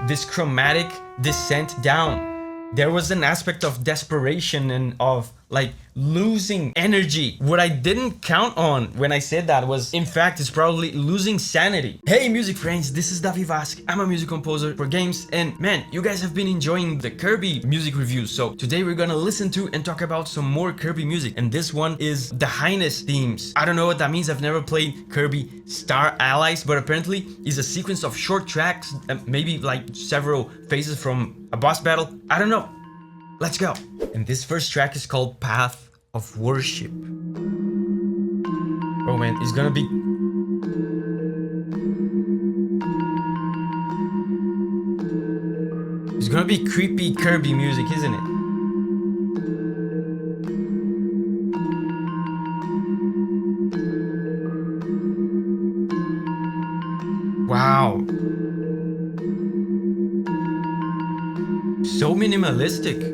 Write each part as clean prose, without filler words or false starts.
this chromatic descent down. There was an aspect of desperation and of like losing energy. What I didn't count on when I said that was, in fact, it's probably losing sanity. Hey music friends, this is Davi Vasc. I'm a music composer for games, and man, you guys have been enjoying the Kirby music reviews. So today we're gonna listen to and talk about some more Kirby music, and this one is the Highness themes. I don't know what that means. I've never played Kirby Star Allies, but apparently it's a sequence of short tracks, maybe like several phases from a boss battle. I don't know. Let's go. And this first track is called Path of Worship. Oh man, it's gonna be... It's gonna be creepy Kirby music, isn't it? Wow. So minimalistic.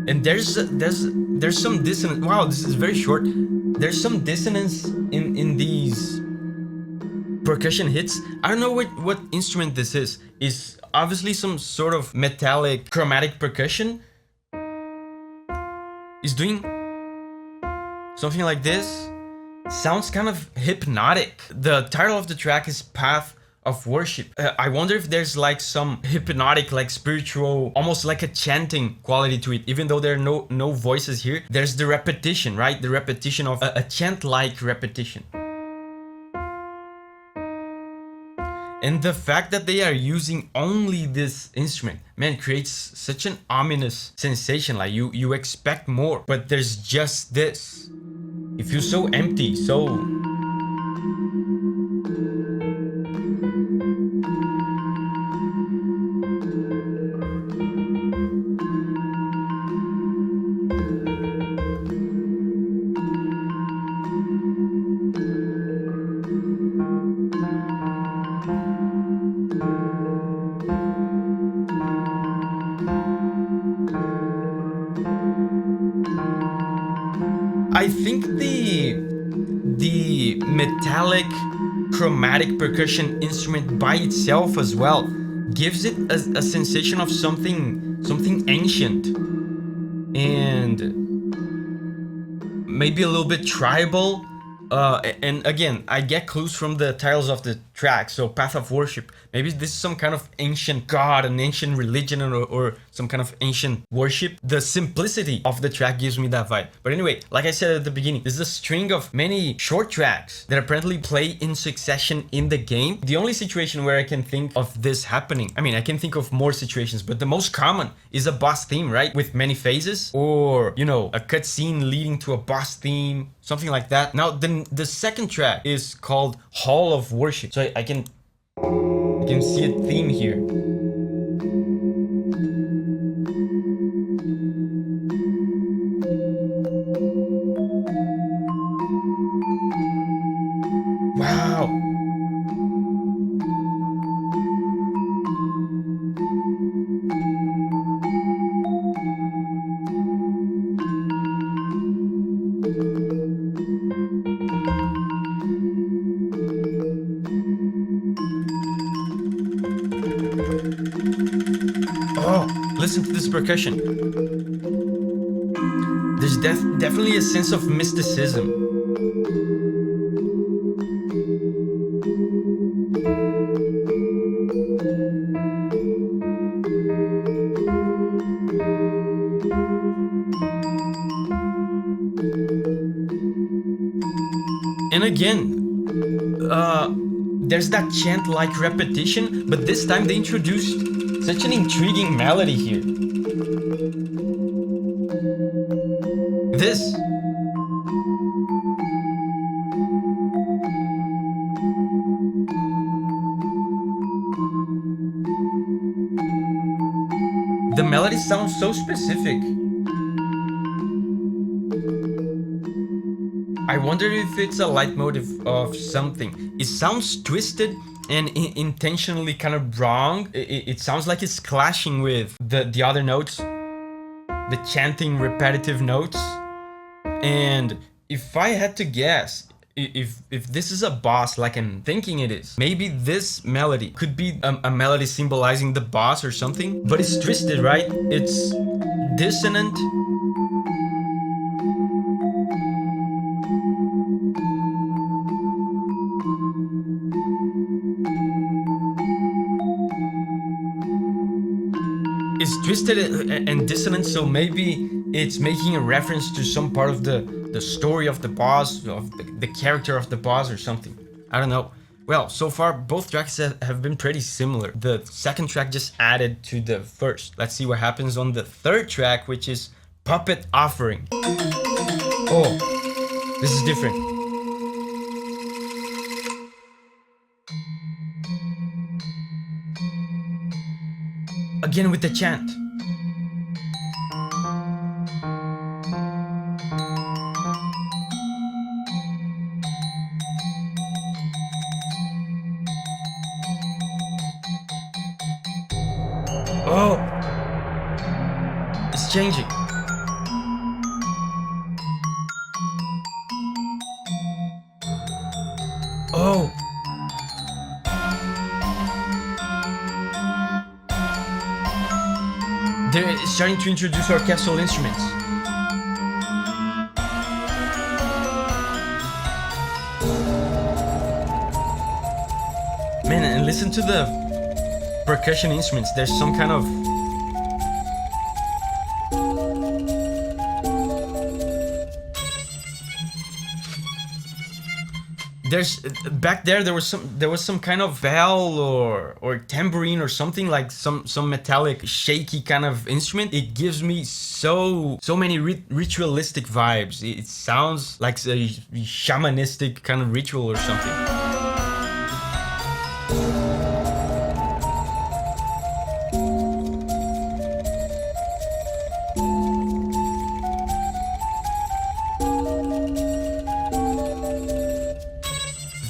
And there's some dissonance. Wow, this is very short. There's some dissonance in these percussion hits. I don't know what instrument this is. It's obviously some sort of metallic chromatic percussion. It's doing something like this. Sounds kind of hypnotic. The title of the track is Path of Worship. I wonder if there's like some hypnotic, like spiritual, almost like a chanting quality to it. Even though there are no voices here, there's the repetition, right? The repetition of a chant-like repetition. And the fact that they are using only this instrument, man, creates such an ominous sensation. Like you expect more, but there's just this. It feels so empty, so... I think the metallic chromatic percussion instrument by itself as well gives it a sensation of something ancient and maybe a little bit tribal. And again, I get clues from the titles of the track. So Path of Worship, maybe this is some kind of ancient god, an ancient religion, or some kind of ancient worship. The simplicity of the track gives me that vibe. But anyway, like I said at the beginning, this is a string of many short tracks that apparently play in succession in the game. The only situation where I can think of this happening, I mean, I can think of more situations, but the most common is a boss theme, right? With many phases, or, you know, a cutscene leading to a boss theme, something like that. Now, the second track is called Hall of Worship. So I can see a theme here. Wow. Oh, listen to this percussion. There's definitely a sense of mysticism. And again, there's that chant-like repetition, but this time they introduced such an intriguing melody here. This. The melody sounds so specific. I wonder if it's a leitmotif of something. It sounds twisted and intentionally kind of wrong. It sounds like it's clashing with the other notes. the chanting repetitive notes. And if I had to guess, if this is a boss like I'm thinking it is, maybe this melody could be a melody symbolizing the boss or something, but it's twisted, right? It's dissonant. It's twisted and dissonant, so maybe it's making a reference to some part of the story of the boss, of the character of the boss or something. I don't know. Well, so far both tracks have been pretty similar. The second track just added to the first. Let's see what happens on the third track, which is Puppet Offering. Oh, this is different. Again with the chant. Oh, it's changing. Oh. They're starting to introduce orchestral instruments. Man, and listen to the percussion instruments. There's some kind of... back there was some kind of bell or tambourine or something, like some metallic shaky kind of instrument. It gives me so many ritualistic vibes. It sounds like a shamanistic kind of ritual or something.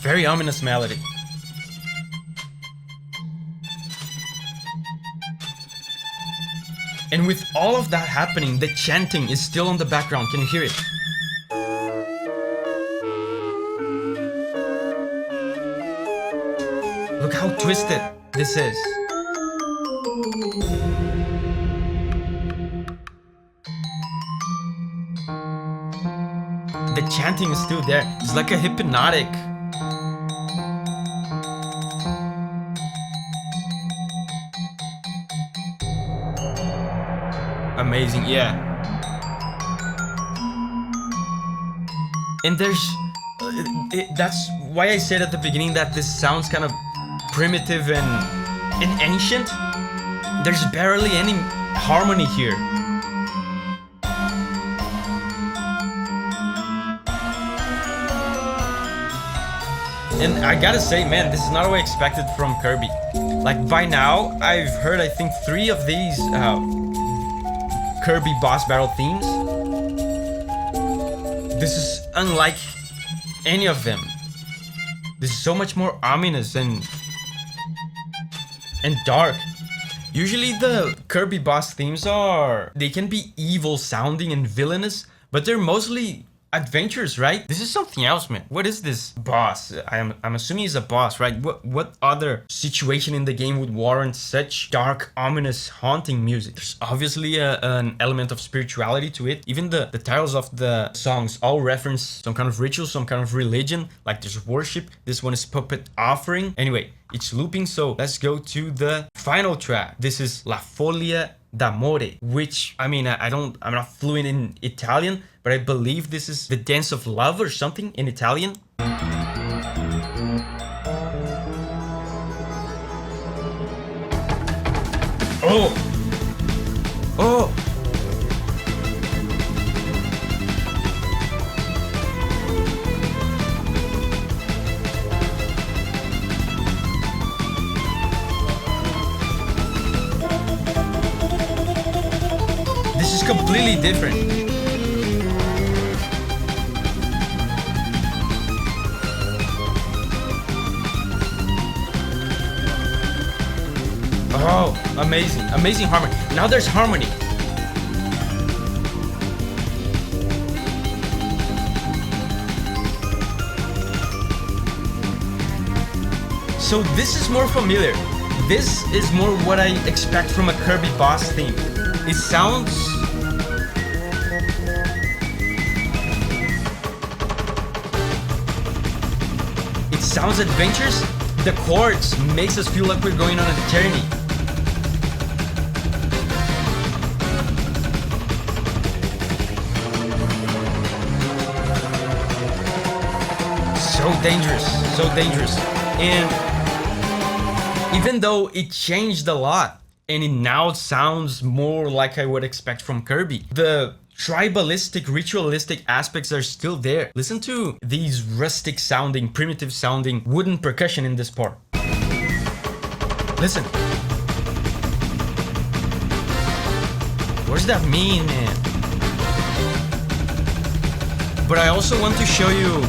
Very ominous melody. And with all of that happening, the chanting is still on the background. Can you hear it? Look how twisted this is. The chanting is still there. It's like a hypnotic. Amazing, yeah. And there's... that's why I said at the beginning that this sounds kind of primitive and ancient. There's barely any harmony here. And I gotta say, man, this is not what I expected from Kirby. Like, by now, I've heard, I think, 3 of these Kirby boss battle themes. This is unlike any of them. This is so much more ominous and dark. Usually the Kirby boss themes they can be evil sounding and villainous, but they're mostly adventures, right? This is something else, man. What is this boss? I'm assuming he's a boss, right? What other situation in the game would warrant such dark, ominous, haunting music? There's obviously an element of spirituality to it. Even the titles of the songs all reference some kind of ritual, some kind of religion, like there's worship. This one is Puppet Offering. Anyway, it's looping, so let's go to the final track. This is La Follia d'Amore, which, I mean, I'm not fluent in Italian, but I believe this is the dance of love or something in Italian. Oh! Oh! This is completely different. Oh, amazing, amazing harmony. Now there's harmony. So this is more familiar. This is more what I expect from a Kirby boss theme. It sounds... It sounds adventurous. The chords makes us feel like we're going on a journey. So dangerous, so dangerous. And even though it changed a lot and it now sounds more like I would expect from Kirby, the tribalistic, ritualistic aspects are still there. Listen to these rustic sounding, primitive sounding wooden percussion in this part. Listen. What does that mean, man? But I also want to show you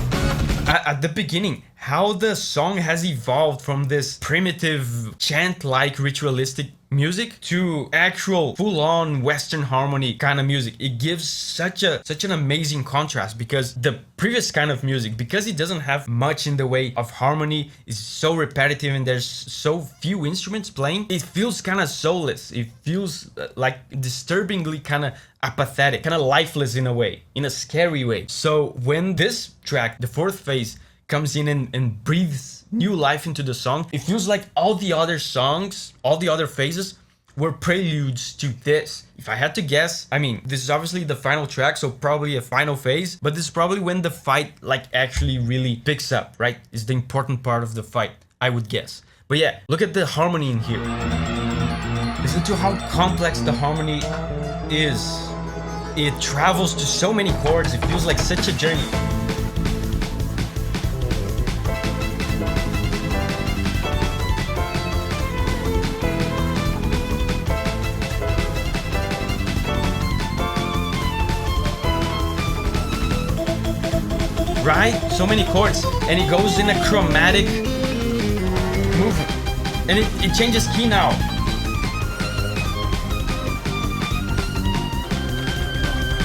at the beginning how the song has evolved from this primitive chant-like ritualistic music to actual full-on Western harmony kind of music. It gives such an amazing contrast, because the previous kind of music, because it doesn't have much in the way of harmony, is so repetitive and there's so few instruments playing, it feels kind of soulless. It feels like disturbingly kind of apathetic, kind of lifeless in a way, in a scary way. So when this track, the fourth phase, comes in and breathes new life into the song, it feels like all the other songs, all the other phases were preludes to this. If I had to guess, I mean, this is obviously the final track, so probably a final phase, but this is probably when the fight like actually really picks up, right? It's the important part of the fight, I would guess. But yeah, look at the harmony in here. Listen to how complex the harmony is. It travels to so many chords, it feels like such a journey. Right? So many chords, and it goes in a chromatic movement, and it changes key now.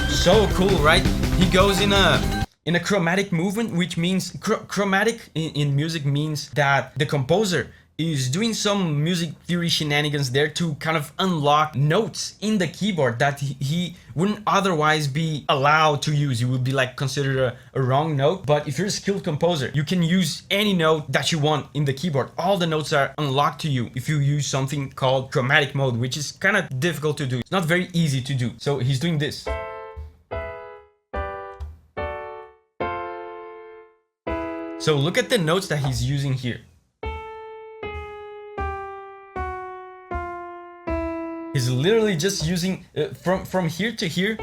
So cool, right? He goes in a chromatic movement, which means chromatic in music means that the composer is doing some music theory shenanigans there to kind of unlock notes in the keyboard that he wouldn't otherwise be allowed to use. It would be like considered a wrong note. But if you're a skilled composer, you can use any note that you want in the keyboard. All the notes are unlocked to you if you use something called chromatic mode, which is kind of difficult to do. It's not very easy to do. So he's doing this. So look at the notes that he's using here. He's literally just using from here to here,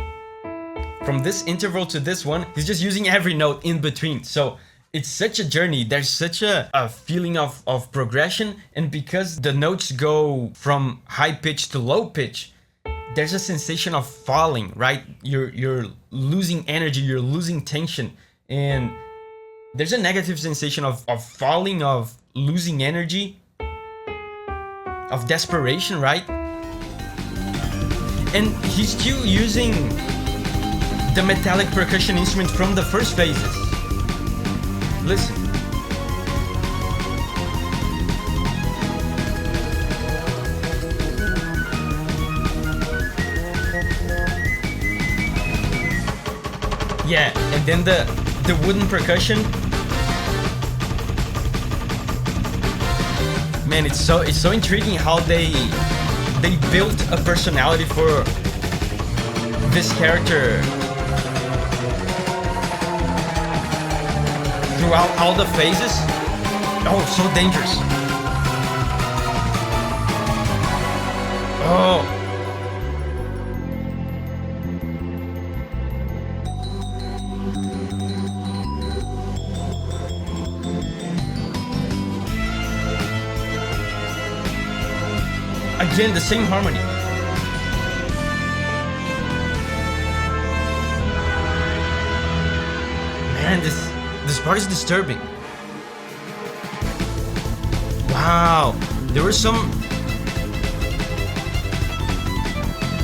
from this interval to this one, he's just using every note in between. So it's such a journey. There's such a feeling of progression, and because the notes go from high pitch to low pitch, there's a sensation of falling, right? You're losing energy, you're losing tension, and there's a negative sensation of falling, of losing energy, of desperation, right? And he's still using the metallic percussion instrument from the first phases. Listen. Yeah, and then the wooden percussion. Man, it's so intriguing how they built a personality for this character throughout all the phases. Oh, so dangerous. Oh. Again, the same harmony. Man, this part is disturbing. Wow, there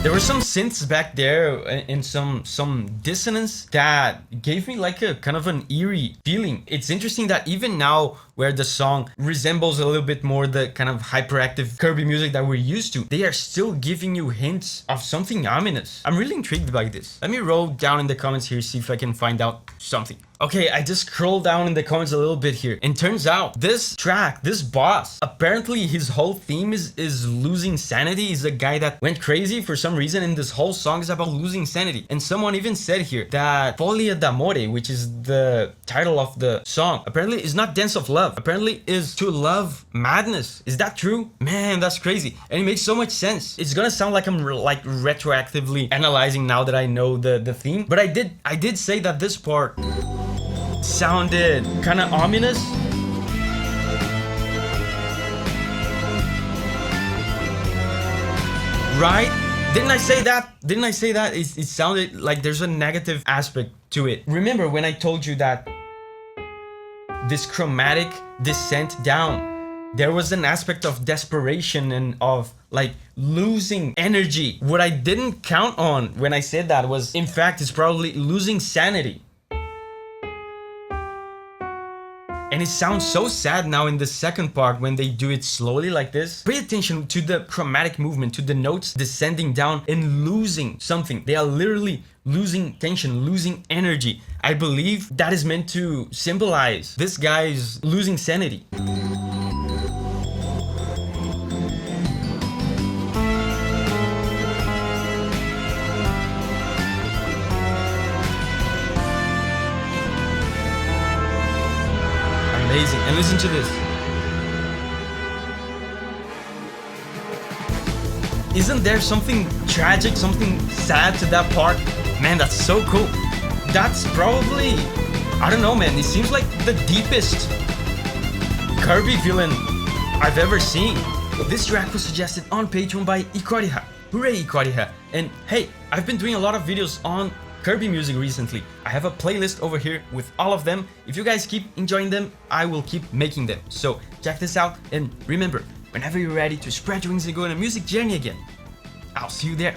There were some synths back there and some dissonance that gave me like a kind of an eerie feeling. It's interesting that even now, where the song resembles a little bit more the kind of hyperactive Kirby music that we're used to, they are still giving you hints of something ominous. I'm really intrigued by this. Let me roll down in the comments here, see if I can find out something. Okay, I just scrolled down in the comments a little bit here, and turns out this track, this boss, apparently his whole theme is losing sanity. He's a guy that went crazy for some reason, and this whole song is about losing sanity. And someone even said here that Follia d'amore, which is the title of the song, apparently is not Dance of Love, apparently is To Love Madness. Is that true? Man, that's crazy. And it makes so much sense. It's gonna sound like I'm like retroactively analyzing now that I know the theme, but I did say that this part sounded kind of ominous. Right? Didn't I say that? Didn't I say that? It sounded like there's a negative aspect to it. Remember when I told you that this chromatic descent down, there was an aspect of desperation and of like losing energy. What I didn't count on when I said that was, in fact, it's probably losing sanity. And it sounds so sad now in the second part when they do it slowly like this. Pay attention to the chromatic movement, to the notes descending down and losing something. They are literally losing tension, losing energy. I believe that is meant to symbolize this guy's losing sanity. Amazing. And listen to this. Isn't there something tragic, something sad to that part? Man, that's so cool. That's probably, I don't know, man, it seems like the deepest Kirby villain I've ever seen. This track was suggested on Patreon by Ikoriha. Hooray, Ikoriha. And hey, I've been doing a lot of videos on Kirby music recently. I have a playlist over here with all of them. If you guys keep enjoying them, I will keep making them. So check this out, and remember, whenever you're ready to spread your wings and go on a music journey again, I'll see you there.